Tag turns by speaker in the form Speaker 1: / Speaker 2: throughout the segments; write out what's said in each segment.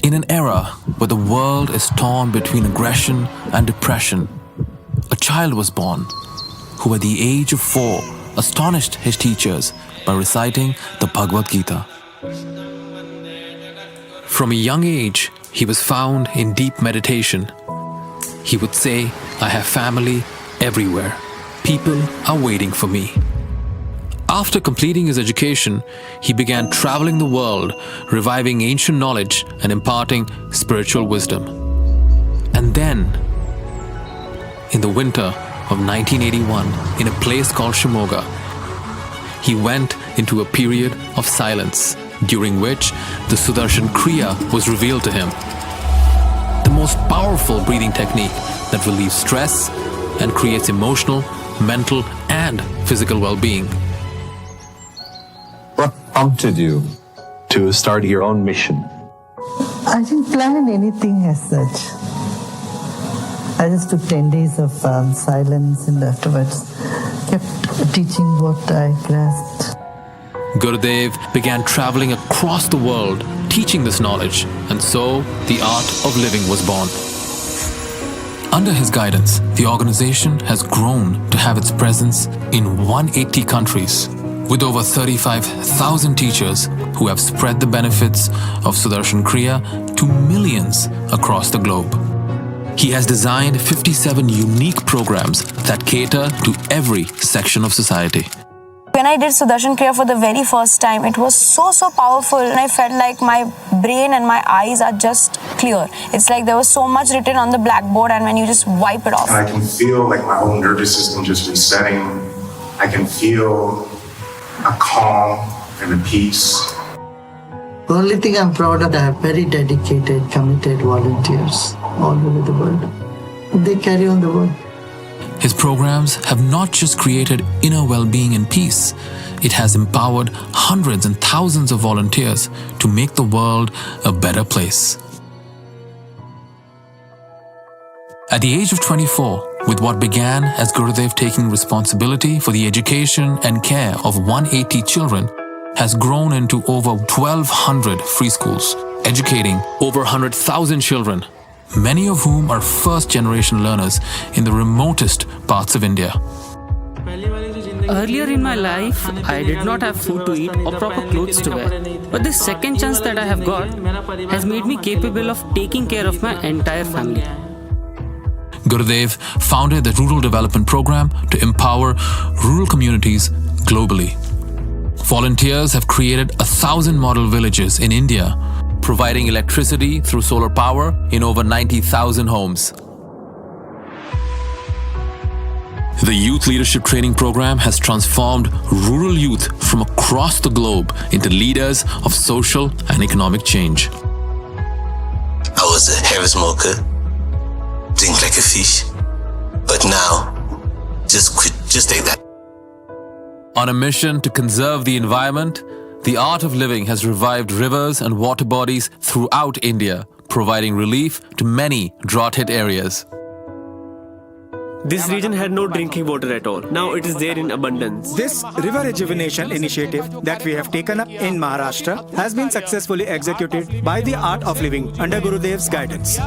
Speaker 1: In an era where the world is torn between aggression and depression, a child was born who at the age of 4 astonished his teachers by reciting the Bhagavad Gita. From a young age, he was found in deep meditation. He would say, "I have family everywhere. People are waiting for me." After completing his education, he began traveling the world, reviving ancient knowledge and imparting spiritual wisdom. And then, in the winter of 1981, in a place called Shimoga, he went into a period of silence, during which the Sudarshan Kriya was revealed to him. The most powerful breathing technique that relieves stress and creates emotional, mental, and physical well-being.
Speaker 2: What prompted you to start your own mission?
Speaker 3: I didn't plan anything as such. I just took 10 days of silence and afterwards kept teaching what I grasped.
Speaker 1: Gurudev began traveling across the world, teaching this knowledge, and so the art of living was born. Under his guidance, the organization has grown to have its presence in 180 countries, with over 35,000 teachers who have spread the benefits of Sudarshan Kriya to millions across the globe. He has designed 57 unique programs that cater to every section of society.
Speaker 4: When I did Sudarshan Kriya for the very first time, it was so powerful, and I felt like my brain and my eyes are just clear. It's like there was so much written on the blackboard, and when you just wipe it off.
Speaker 5: And I can feel like my whole nervous system just resetting. I can feel a calm and a peace.
Speaker 3: The only thing I'm proud of, I have very dedicated, committed volunteers all over the world. They carry on the work.
Speaker 1: His programs have not just created inner well-being and peace, it has empowered hundreds and thousands of volunteers to make the world a better place. At the age of 24, with what began as Gurudev taking responsibility for the education and care of 180 children, has grown into over 1,200 free schools, educating over 100,000 children, many of whom are first-generation learners in the remotest parts of India.
Speaker 6: Earlier in my life, I did not have food to eat or proper clothes to wear. But this second chance that I have got has made me capable of taking care of my entire family.
Speaker 1: Gurudev founded the Rural Development Program to empower rural communities globally. Volunteers have created 1,000 model villages in India, providing electricity through solar power in over 90,000 homes. The Youth Leadership Training Program has transformed rural youth from across the globe into leaders of social and economic change.
Speaker 7: I was a heavy smoker, drink like a fish, but now, just take that.
Speaker 1: On a mission to conserve the environment, the art of living has revived rivers and water bodies throughout India, providing relief to many drought-hit areas.
Speaker 8: This region had no drinking water at all. Now it is there in abundance.
Speaker 9: This river rejuvenation initiative that we have taken up in Maharashtra has been successfully executed by the Art of Living under Gurudev's guidance.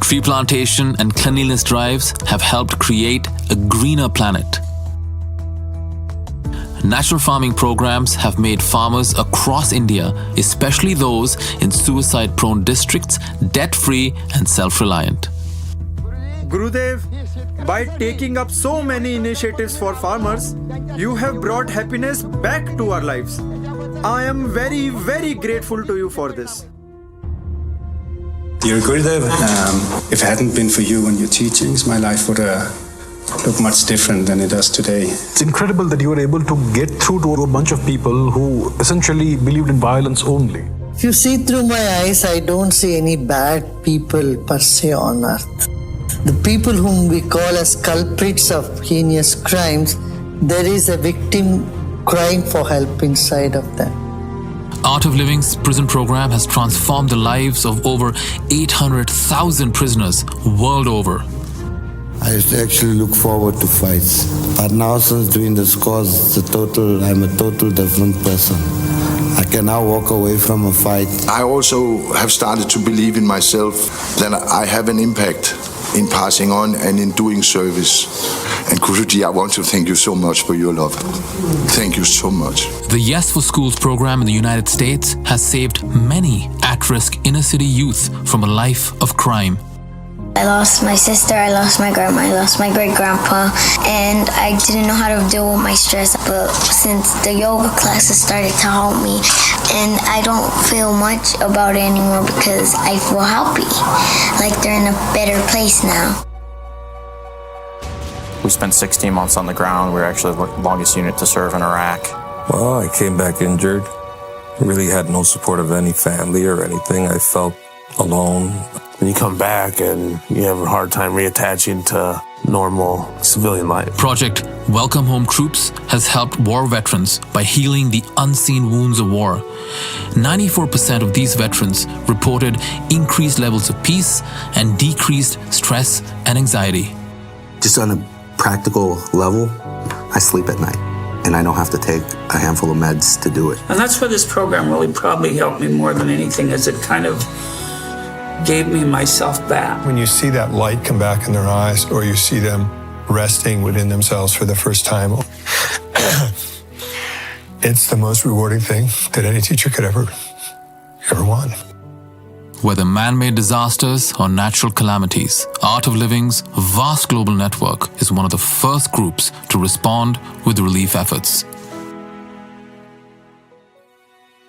Speaker 1: Tree plantation and cleanliness drives have helped create a greener planet. Natural farming programs have made farmers across India, especially those in suicide-prone districts, debt-free and self-reliant.
Speaker 9: Gurudev, by taking up so many initiatives for farmers, you have brought happiness back to our lives. I am very, very grateful to you for this.
Speaker 10: Dear Gurudev, if it hadn't been for you and your teachings, my life would look much different than it does today.
Speaker 11: It's incredible that you were able to get through to a bunch of people who essentially believed in violence only.
Speaker 3: If you see through my eyes, I don't see any bad people per se on earth. The people whom we call as culprits of heinous crimes, there is a victim crying for help inside of them.
Speaker 1: Art of Living's prison program has transformed the lives of over 800,000 prisoners world over.
Speaker 12: I used to actually look forward to fights. But now since doing this course, I'm a total different person. I can now walk away from a fight.
Speaker 13: I also have started to believe in myself that I have an impact in passing on and in doing service. And Guruji, I want to thank you so much for your love. Thank you so much.
Speaker 1: The Yes for Schools program in the United States has saved many at-risk inner-city youth from a life of crime.
Speaker 14: I lost my sister, I lost my grandma, I lost my great-grandpa, and I didn't know how to deal with my stress. But since the yoga classes started to help me, and I don't feel much about it anymore because I feel happy, like they're in a better place now.
Speaker 15: We spent 16 months on the ground. We were actually the longest unit to serve in Iraq.
Speaker 16: Well, I came back injured. Really had no support of any family or anything. I felt alone.
Speaker 17: And you come back and you have a hard time reattaching to normal civilian life.
Speaker 1: Project Welcome Home Troops has helped war veterans by healing the unseen wounds of war. 94% of these veterans reported increased levels of peace and decreased stress and anxiety.
Speaker 18: Just on a practical level, I sleep at night and I don't have to take a handful of meds to do it.
Speaker 19: And that's where this program really probably helped me more than anything, is it kind of gave me myself back.
Speaker 20: When you see that light come back in their eyes, or you see them resting within themselves for the first time, it's the most rewarding thing that any teacher could ever want.
Speaker 1: Whether man-made disasters or natural calamities, Art of Living's vast global network is one of the first groups to respond with relief efforts.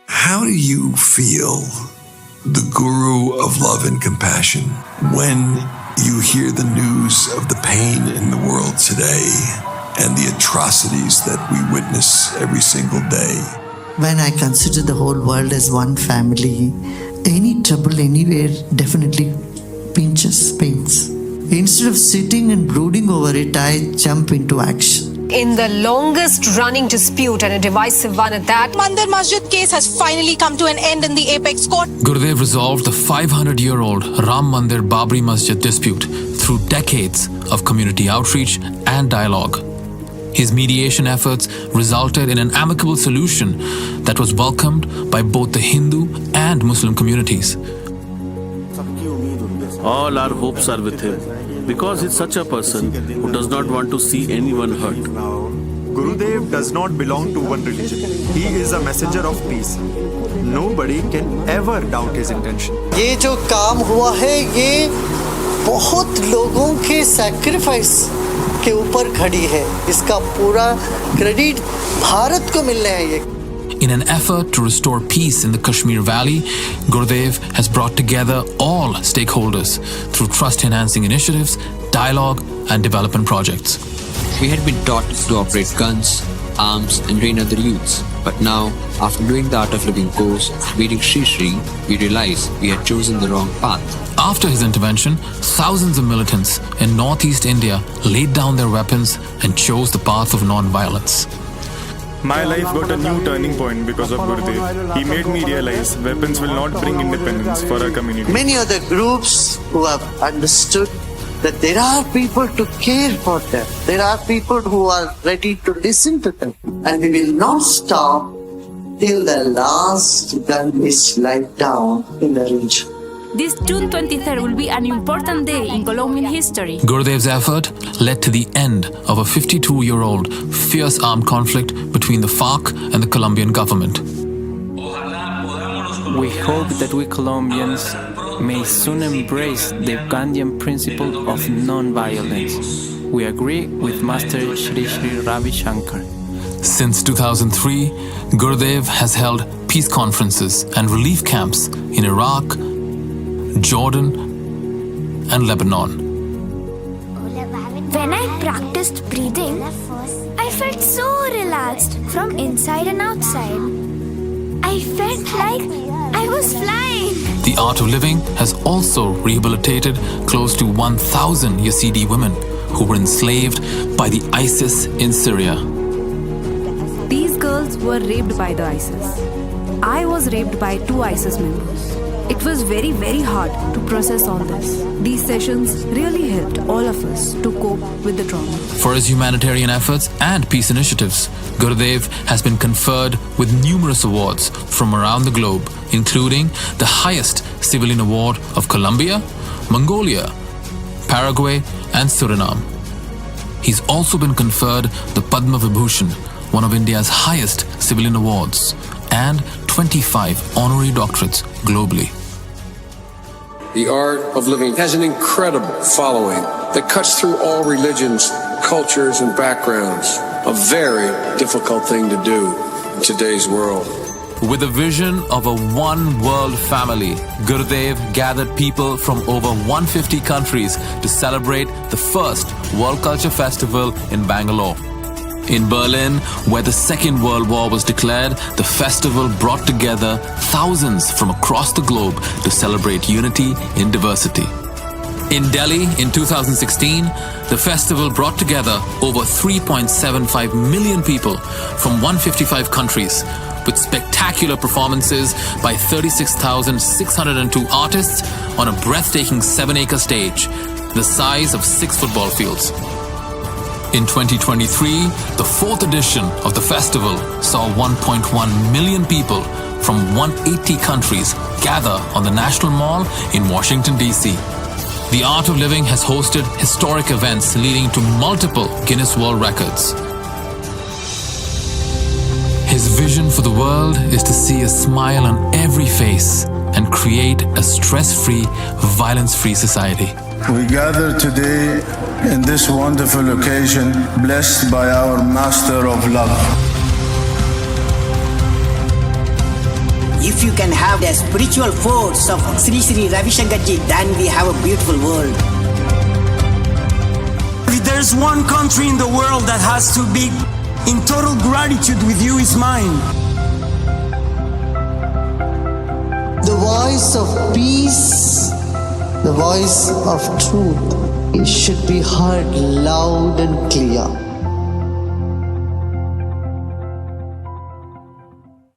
Speaker 21: How do you feel, the guru of love and compassion, when you hear the news of the pain in the world today and the atrocities that we witness every single day?
Speaker 3: When I consider the whole world as one family, any trouble anywhere definitely pains. Instead of sitting and brooding over it, I jump into action.
Speaker 22: In the longest running dispute, and a divisive one at that,
Speaker 23: Mandir Masjid case has finally come to an end in the apex court.
Speaker 1: Gurudev resolved the 500-year-old Ram Mandir Babri Masjid dispute through decades of community outreach and dialogue. His mediation efforts resulted in an amicable solution that was welcomed by both the Hindu and Muslim communities.
Speaker 8: All our hopes are with him, because he's such a person who does not want to see anyone hurt.
Speaker 9: Gurudev does not belong to one religion. He is a messenger of peace. Nobody can ever doubt his intention.
Speaker 3: ये जो काम हुआ है, ये बहुत लोगों के sacrifice के ऊपर खड़ी है. इसका पूरा क्रेडिट भारत को मिलना है ये.
Speaker 1: In an effort to restore peace in the Kashmir Valley, Gurudev has brought together all stakeholders through trust-enhancing initiatives, dialogue, and development projects.
Speaker 24: We had been taught to operate guns, arms, and train other youths. But now, after doing the Art of Living course, reading Sri Sri, we realized we had chosen the wrong path.
Speaker 1: After his intervention, thousands of militants in northeast India laid down their weapons and chose the path of non-violence.
Speaker 25: My life got a new turning point because of Gurudev. He made me realize weapons will not bring independence for our community.
Speaker 3: Many other groups who have understood that there are people to care for them. There are people who are ready to listen to them. And we will not stop till the last gun is laid down in the region.
Speaker 26: This June 23rd will be an important day in Colombian history.
Speaker 1: Gurudev's effort led to the end of a 52-year-old fierce armed conflict between the FARC and the Colombian government.
Speaker 27: We hope that we Colombians may soon embrace the Gandhian principle of non-violence. We agree with Master Shri Shri Ravi Shankar.
Speaker 1: Since 2003, Gurudev has held peace conferences and relief camps in Iraq, Jordan, and Lebanon.
Speaker 28: When I practiced breathing, I felt so relaxed from inside and outside. I felt like I was flying.
Speaker 1: The Art of Living has also rehabilitated close to 1,000 Yazidi women who were enslaved by the ISIS in Syria.
Speaker 29: These girls were raped by the ISIS. I was raped by 2 ISIS members.
Speaker 22: It was very, very hard to process all this. These sessions really helped all of us to cope with the trauma.
Speaker 1: For his humanitarian efforts and peace initiatives, Gurudev has been conferred with numerous awards from around the globe, including the highest civilian award of Colombia, Mongolia, Paraguay, and Suriname. He's also been conferred the Padma Vibhushan, one of India's highest civilian awards, and 25 honorary doctorates globally.
Speaker 2: The art of living has an incredible following that cuts through all religions, cultures, and backgrounds. A very difficult thing to do in today's world.
Speaker 1: With a vision of a one-world family, Gurudev gathered people from over 150 countries to celebrate the first World Culture Festival in Bangalore. In Berlin, where the Second World War was declared, the festival brought together thousands from across the globe to celebrate unity in diversity. In Delhi in 2016, the festival brought together over 3.75 million people from 155 countries, with spectacular performances by 36,602 artists on a breathtaking 7-acre stage, the size of 6 football fields. In 2023, the 4th edition of the festival saw 1.1 million people from 180 countries gather on the National Mall in Washington, D.C. The Art of Living has hosted historic events leading to multiple Guinness World Records. His vision for the world is to see a smile on every face and create a stress-free, violence-free society.
Speaker 4: We gather today in this wonderful occasion, blessed by our Master of Love.
Speaker 5: If you can have the spiritual force of Sri Sri Ravi Shankarji, then we have a beautiful world.
Speaker 6: If there's one country in the world that has to be in total gratitude with you, is mine.
Speaker 3: The voice of peace, the voice of truth, it should be heard loud and clear.